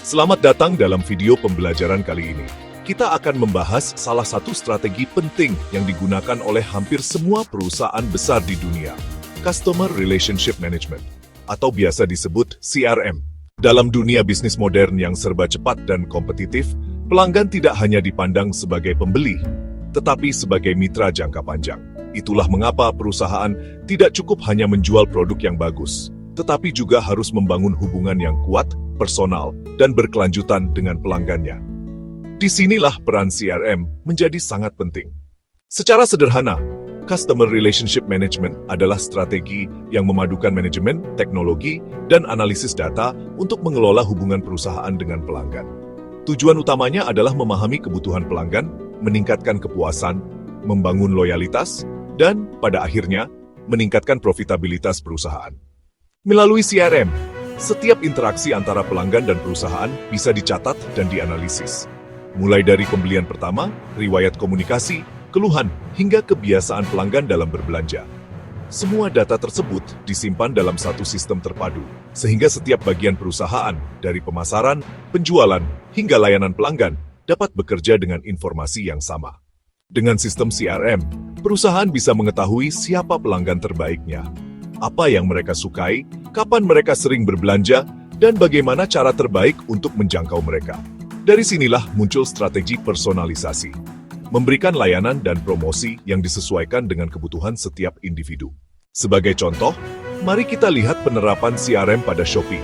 Selamat datang dalam video pembelajaran kali ini. Kita akan membahas salah satu strategi penting yang digunakan oleh hampir semua perusahaan besar di dunia, Customer Relationship Management, atau biasa disebut CRM. Dalam dunia bisnis modern yang serba cepat dan kompetitif, pelanggan tidak hanya dipandang sebagai pembeli, tetapi sebagai mitra jangka panjang. Itulah mengapa perusahaan tidak cukup hanya menjual produk yang bagus, tetapi juga harus membangun hubungan yang kuat, personal, dan berkelanjutan dengan pelanggannya. Disinilah peran CRM menjadi sangat penting. Secara sederhana, Customer Relationship Management adalah strategi yang memadukan manajemen, teknologi, dan analisis data untuk mengelola hubungan perusahaan dengan pelanggan. Tujuan utamanya adalah memahami kebutuhan pelanggan, meningkatkan kepuasan, membangun loyalitas, dan pada akhirnya meningkatkan profitabilitas perusahaan. Melalui CRM, setiap interaksi antara pelanggan dan perusahaan bisa dicatat dan dianalisis. Mulai dari pembelian pertama, riwayat komunikasi, keluhan, hingga kebiasaan pelanggan dalam berbelanja. Semua data tersebut disimpan dalam satu sistem terpadu, sehingga setiap bagian perusahaan, dari pemasaran, penjualan, hingga layanan pelanggan, dapat bekerja dengan informasi yang sama. Dengan sistem CRM, perusahaan bisa mengetahui siapa pelanggan terbaiknya, apa yang mereka sukai, kapan mereka sering berbelanja, dan bagaimana cara terbaik untuk menjangkau mereka. Dari sinilah muncul strategi personalisasi, memberikan layanan dan promosi yang disesuaikan dengan kebutuhan setiap individu. Sebagai contoh, mari kita lihat penerapan CRM pada Shopee.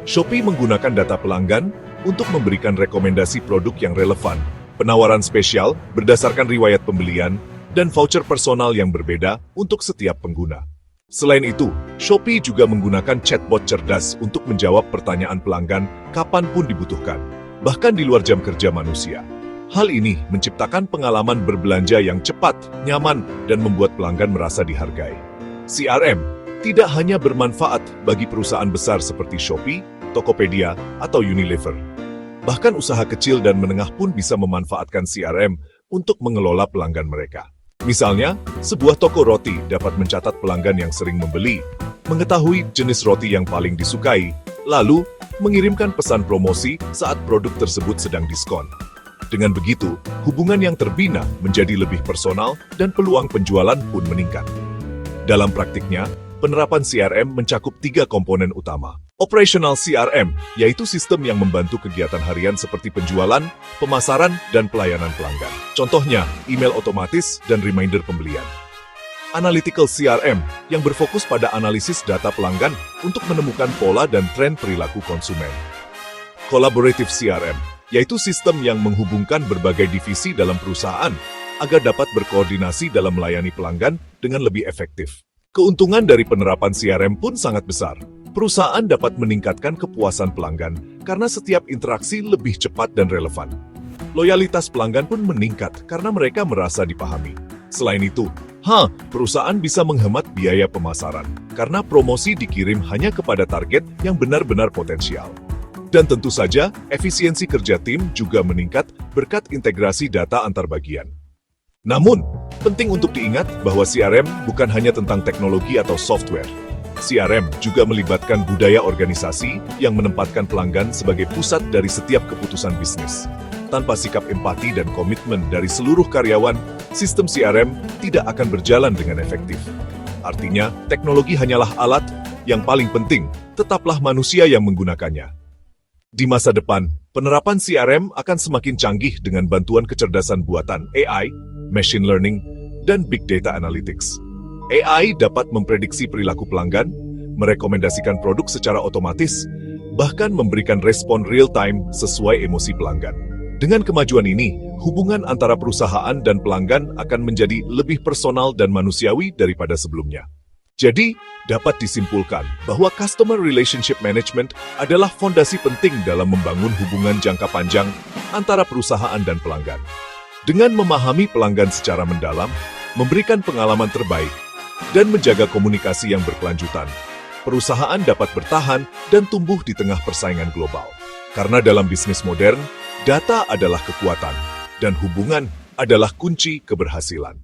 Shopee menggunakan data pelanggan untuk memberikan rekomendasi produk yang relevan, penawaran spesial berdasarkan riwayat pembelian, dan voucher personal yang berbeda untuk setiap pengguna. Selain itu, Shopee juga menggunakan chatbot cerdas untuk menjawab pertanyaan pelanggan kapanpun dibutuhkan, bahkan di luar jam kerja manusia. Hal ini menciptakan pengalaman berbelanja yang cepat, nyaman, dan membuat pelanggan merasa dihargai. CRM tidak hanya bermanfaat bagi perusahaan besar seperti Shopee, Tokopedia, atau Unilever. Bahkan usaha kecil dan menengah pun bisa memanfaatkan CRM untuk mengelola pelanggan mereka. Misalnya, sebuah toko roti dapat mencatat pelanggan yang sering membeli, mengetahui jenis roti yang paling disukai, lalu mengirimkan pesan promosi saat produk tersebut sedang diskon. Dengan begitu, hubungan yang terbina menjadi lebih personal dan peluang penjualan pun meningkat. Dalam praktiknya, penerapan CRM mencakup 3 komponen utama. Operational CRM, yaitu sistem yang membantu kegiatan harian seperti penjualan, pemasaran, dan pelayanan pelanggan. Contohnya, email otomatis dan reminder pembelian. Analytical CRM, yang berfokus pada analisis data pelanggan untuk menemukan pola dan tren perilaku konsumen. Collaborative CRM, yaitu sistem yang menghubungkan berbagai divisi dalam perusahaan agar dapat berkoordinasi dalam melayani pelanggan dengan lebih efektif. Keuntungan dari penerapan CRM pun sangat besar. Perusahaan dapat meningkatkan kepuasan pelanggan karena setiap interaksi lebih cepat dan relevan. Loyalitas pelanggan pun meningkat karena mereka merasa dipahami. Selain itu, perusahaan bisa menghemat biaya pemasaran karena promosi dikirim hanya kepada target yang benar-benar potensial. Dan tentu saja, efisiensi kerja tim juga meningkat berkat integrasi data antar bagian. Namun, penting untuk diingat bahwa CRM bukan hanya tentang teknologi atau software. CRM juga melibatkan budaya organisasi yang menempatkan pelanggan sebagai pusat dari setiap keputusan bisnis. Tanpa sikap empati dan komitmen dari seluruh karyawan, sistem CRM tidak akan berjalan dengan efektif. Artinya, teknologi hanyalah alat, yang paling penting, tetaplah manusia yang menggunakannya. Di masa depan, penerapan CRM akan semakin canggih dengan bantuan kecerdasan buatan AI, machine learning, dan big data analytics. AI dapat memprediksi perilaku pelanggan, merekomendasikan produk secara otomatis, bahkan memberikan respon real-time sesuai emosi pelanggan. Dengan kemajuan ini, hubungan antara perusahaan dan pelanggan akan menjadi lebih personal dan manusiawi daripada sebelumnya. Jadi, dapat disimpulkan bahwa Customer Relationship Management adalah fondasi penting dalam membangun hubungan jangka panjang antara perusahaan dan pelanggan. Dengan memahami pelanggan secara mendalam, memberikan pengalaman terbaik, dan menjaga komunikasi yang berkelanjutan, perusahaan dapat bertahan dan tumbuh di tengah persaingan global. Karena dalam bisnis modern, data adalah kekuatan, dan hubungan adalah kunci keberhasilan.